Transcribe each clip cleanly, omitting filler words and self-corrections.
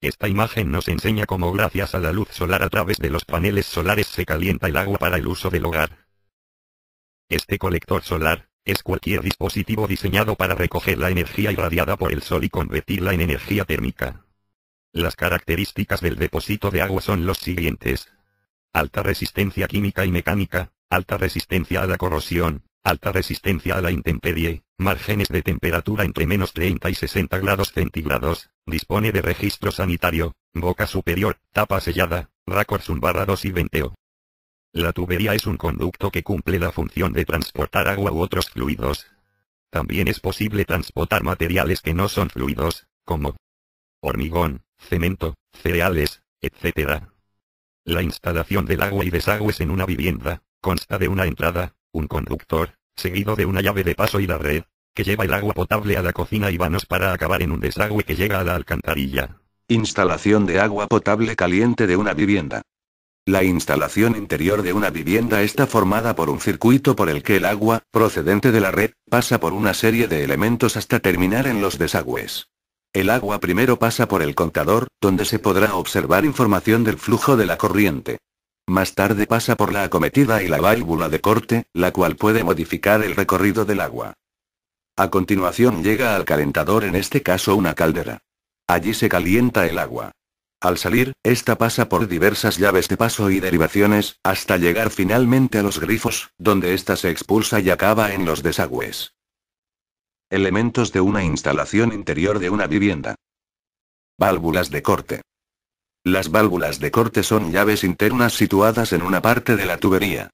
Esta imagen nos enseña cómo gracias a la luz solar a través de los paneles solares se calienta el agua para el uso del hogar. Este colector solar es cualquier dispositivo diseñado para recoger la energía irradiada por el sol y convertirla en energía térmica. Las características del depósito de agua son los siguientes: alta resistencia química y mecánica, alta resistencia a la corrosión, alta resistencia a la intemperie, márgenes de temperatura entre -30 y 60 grados centígrados, dispone de registro sanitario, boca superior, tapa sellada, raccords 1/2 y venteo. La tubería es un conducto que cumple la función de transportar agua u otros fluidos. También es posible transportar materiales que no son fluidos, como hormigón, cemento, cereales, etc. La instalación del agua y desagües en una vivienda consta de una entrada, un conductor, seguido de una llave de paso y la red, que lleva el agua potable a la cocina y vanos para acabar en un desagüe que llega a la alcantarilla. Instalación de agua potable caliente de una vivienda. La instalación interior de una vivienda está formada por un circuito por el que el agua, procedente de la red, pasa por una serie de elementos hasta terminar en los desagües. El agua primero pasa por el contador, donde se podrá observar información del flujo de la corriente. Más tarde pasa por la acometida y la válvula de corte, la cual puede modificar el recorrido del agua. A continuación llega al calentador, en este caso una caldera. Allí se calienta el agua. Al salir, esta pasa por diversas llaves de paso y derivaciones, hasta llegar finalmente a los grifos, donde ésta se expulsa y acaba en los desagües. Elementos de una instalación interior de una vivienda. Válvulas de corte. Las válvulas de corte son llaves internas situadas en una parte de la tubería.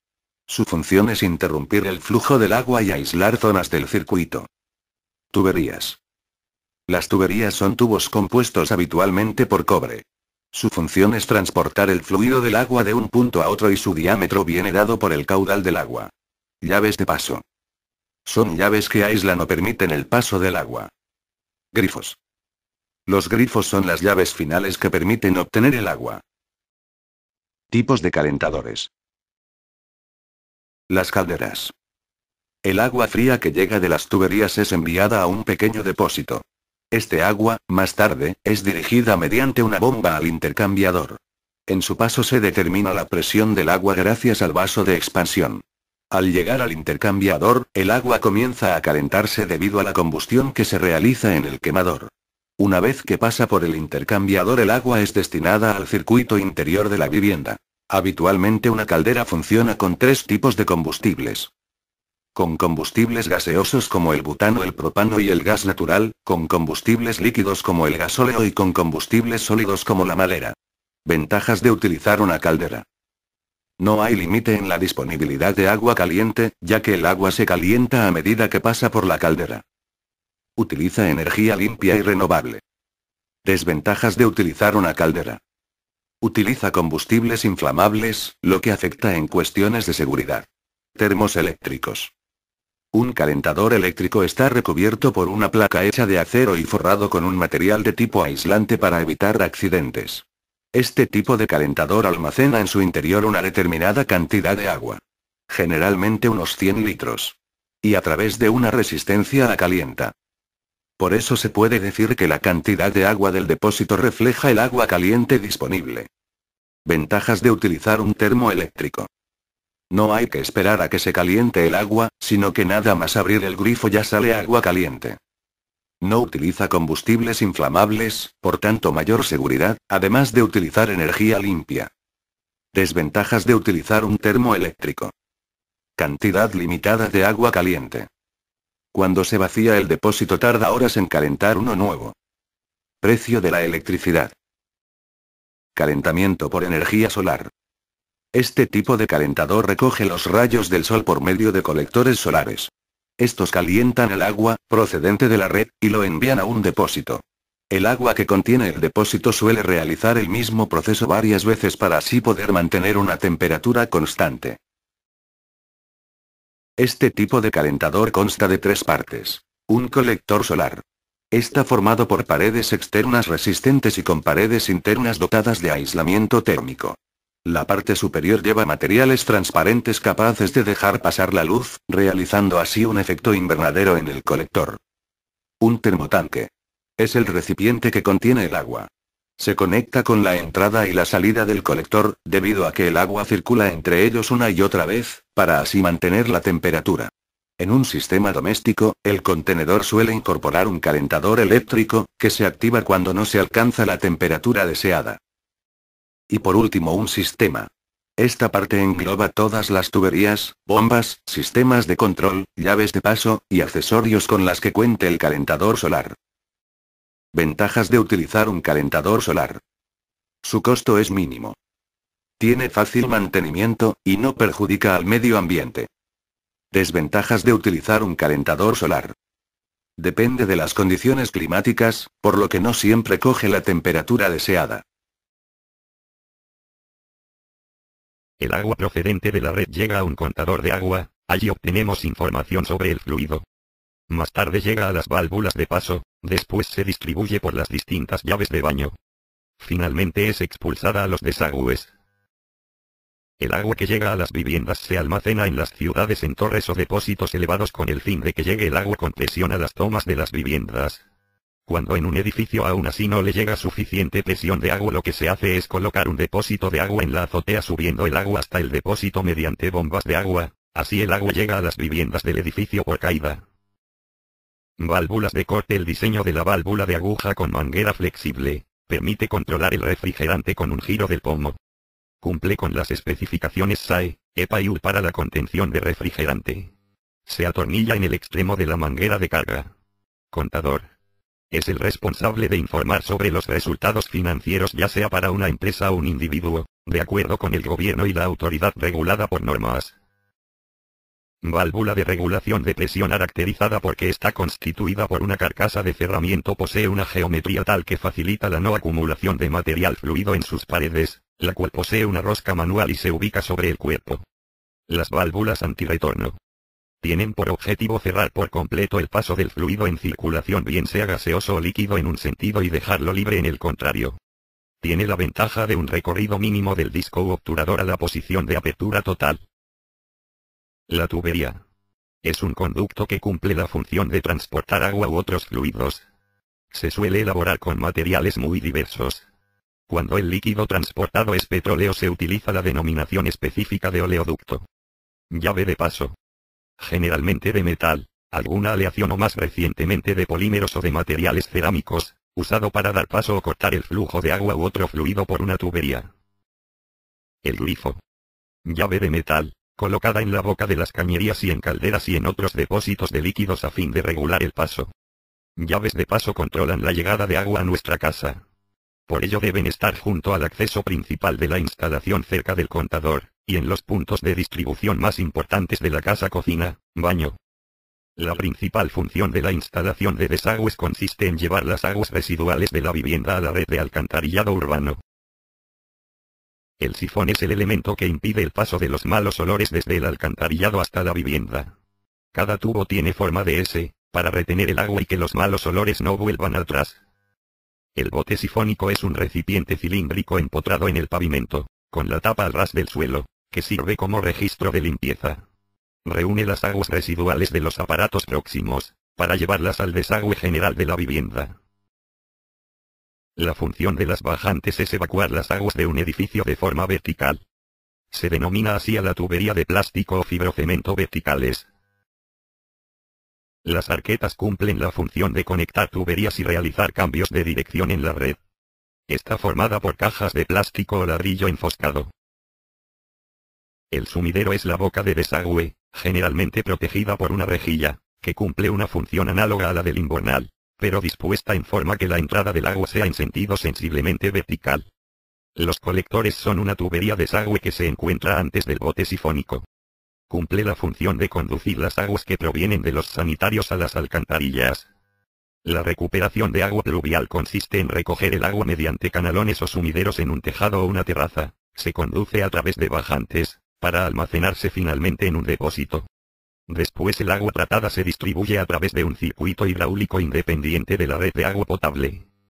Su función es interrumpir el flujo del agua y aislar zonas del circuito. Tuberías. Las tuberías son tubos compuestos habitualmente por cobre. Su función es transportar el fluido del agua de un punto a otro y su diámetro viene dado por el caudal del agua. Llaves de paso. Son llaves que aíslan o permiten el paso del agua. Grifos. Los grifos son las llaves finales que permiten obtener el agua. Tipos de calentadores. Las calderas. El agua fría que llega de las tuberías es enviada a un pequeño depósito. Este agua, más tarde, es dirigida mediante una bomba al intercambiador. En su paso se determina la presión del agua gracias al vaso de expansión. Al llegar al intercambiador, el agua comienza a calentarse debido a la combustión que se realiza en el quemador. Una vez que pasa por el intercambiador, el agua es destinada al circuito interior de la vivienda. Habitualmente una caldera funciona con 3 tipos de combustibles. Con combustibles gaseosos como el butano, el propano y el gas natural, con combustibles líquidos como el gasóleo y con combustibles sólidos como la madera. Ventajas de utilizar una caldera. No hay límite en la disponibilidad de agua caliente, ya que el agua se calienta a medida que pasa por la caldera. Utiliza energía limpia y renovable. Desventajas de utilizar una caldera. Utiliza combustibles inflamables, lo que afecta en cuestiones de seguridad. Termos eléctricos. Un calentador eléctrico está recubierto por una placa hecha de acero y forrado con un material de tipo aislante para evitar accidentes. Este tipo de calentador almacena en su interior una determinada cantidad de agua. Generalmente unos 100 litros. Y a través de una resistencia la calienta. Por eso se puede decir que la cantidad de agua del depósito refleja el agua caliente disponible. Ventajas de utilizar un termo eléctrico. No hay que esperar a que se caliente el agua, sino que nada más abrir el grifo ya sale agua caliente. No utiliza combustibles inflamables, por tanto mayor seguridad, además de utilizar energía limpia. Desventajas de utilizar un termo eléctrico. Cantidad limitada de agua caliente. Cuando se vacía el depósito tarda horas en calentar uno nuevo. Precio de la electricidad. Calentamiento por energía solar. Este tipo de calentador recoge los rayos del sol por medio de colectores solares. Estos calientan el agua, procedente de la red, y lo envían a un depósito. El agua que contiene el depósito suele realizar el mismo proceso varias veces para así poder mantener una temperatura constante. Este tipo de calentador consta de 3 partes. Un colector solar. Está formado por paredes externas resistentes y con paredes internas dotadas de aislamiento térmico. La parte superior lleva materiales transparentes capaces de dejar pasar la luz, realizando así un efecto invernadero en el colector. Un termotanque. Es el recipiente que contiene el agua. Se conecta con la entrada y la salida del colector, debido a que el agua circula entre ellos una y otra vez, para así mantener la temperatura. En un sistema doméstico, el contenedor suele incorporar un calentador eléctrico, que se activa cuando no se alcanza la temperatura deseada. Y por último un sistema. Esta parte engloba todas las tuberías, bombas, sistemas de control, llaves de paso, y accesorios con las que cuente el calentador solar. Ventajas de utilizar un calentador solar. Su costo es mínimo. Tiene fácil mantenimiento, y no perjudica al medio ambiente. Desventajas de utilizar un calentador solar. Depende de las condiciones climáticas, por lo que no siempre coge la temperatura deseada. El agua procedente de la red llega a un contador de agua, allí obtenemos información sobre el fluido. Más tarde llega a las válvulas de paso, después se distribuye por las distintas llaves de baño. Finalmente es expulsada a los desagües. El agua que llega a las viviendas se almacena en las ciudades en torres o depósitos elevados con el fin de que llegue el agua con presión a las tomas de las viviendas. Cuando en un edificio aún así no le llega suficiente presión de agua, lo que se hace es colocar un depósito de agua en la azotea subiendo el agua hasta el depósito mediante bombas de agua, así el agua llega a las viviendas del edificio por caída. Válvulas de corte. El diseño de la válvula de aguja con manguera flexible permite controlar el refrigerante con un giro del pomo. Cumple con las especificaciones SAE, EPA y UL para la contención de refrigerante. Se atornilla en el extremo de la manguera de carga. Contador. Es el responsable de informar sobre los resultados financieros, ya sea para una empresa o un individuo, de acuerdo con el gobierno y la autoridad regulada por normas. Válvula de regulación de presión caracterizada porque está constituida por una carcasa de cerramiento. Posee una geometría tal que facilita la no acumulación de material fluido en sus paredes, la cual posee una rosca manual y se ubica sobre el cuerpo. Las válvulas antirretorno. Tienen por objetivo cerrar por completo el paso del fluido en circulación, bien sea gaseoso o líquido, en un sentido y dejarlo libre en el contrario. Tiene la ventaja de un recorrido mínimo del disco u obturador a la posición de apertura total. La tubería. Es un conducto que cumple la función de transportar agua u otros fluidos. Se suele elaborar con materiales muy diversos. Cuando el líquido transportado es petróleo se utiliza la denominación específica de oleoducto. Llave de paso. Generalmente de metal, alguna aleación o más recientemente de polímeros o de materiales cerámicos, usado para dar paso o cortar el flujo de agua u otro fluido por una tubería. El grifo. Llave de metal, colocada en la boca de las cañerías y en calderas y en otros depósitos de líquidos a fin de regular el paso. Llaves de paso controlan la llegada de agua a nuestra casa. Por ello deben estar junto al acceso principal de la instalación, cerca del contador, y en los puntos de distribución más importantes de la casa: cocina, baño. La principal función de la instalación de desagües consiste en llevar las aguas residuales de la vivienda a la red de alcantarillado urbano. El sifón es el elemento que impide el paso de los malos olores desde el alcantarillado hasta la vivienda. Cada tubo tiene forma de S, para retener el agua y que los malos olores no vuelvan atrás. El bote sifónico es un recipiente cilíndrico empotrado en el pavimento, con la tapa al ras del suelo, que sirve como registro de limpieza. Reúne las aguas residuales de los aparatos próximos, para llevarlas al desagüe general de la vivienda. La función de las bajantes es evacuar las aguas de un edificio de forma vertical. Se denomina así a la tubería de plástico o fibrocemento verticales. Las arquetas cumplen la función de conectar tuberías y realizar cambios de dirección en la red. Está formada por cajas de plástico o ladrillo enfoscado. El sumidero es la boca de desagüe, generalmente protegida por una rejilla, que cumple una función análoga a la del invernal, pero dispuesta en forma que la entrada del agua sea en sentido sensiblemente vertical. Los colectores son una tubería de desagüe que se encuentra antes del bote sifónico. Cumple la función de conducir las aguas que provienen de los sanitarios a las alcantarillas. La recuperación de agua pluvial consiste en recoger el agua mediante canalones o sumideros en un tejado o una terraza. Se conduce a través de bajantes, para almacenarse finalmente en un depósito. Después el agua tratada se distribuye a través de un circuito hidráulico independiente de la red de agua potable.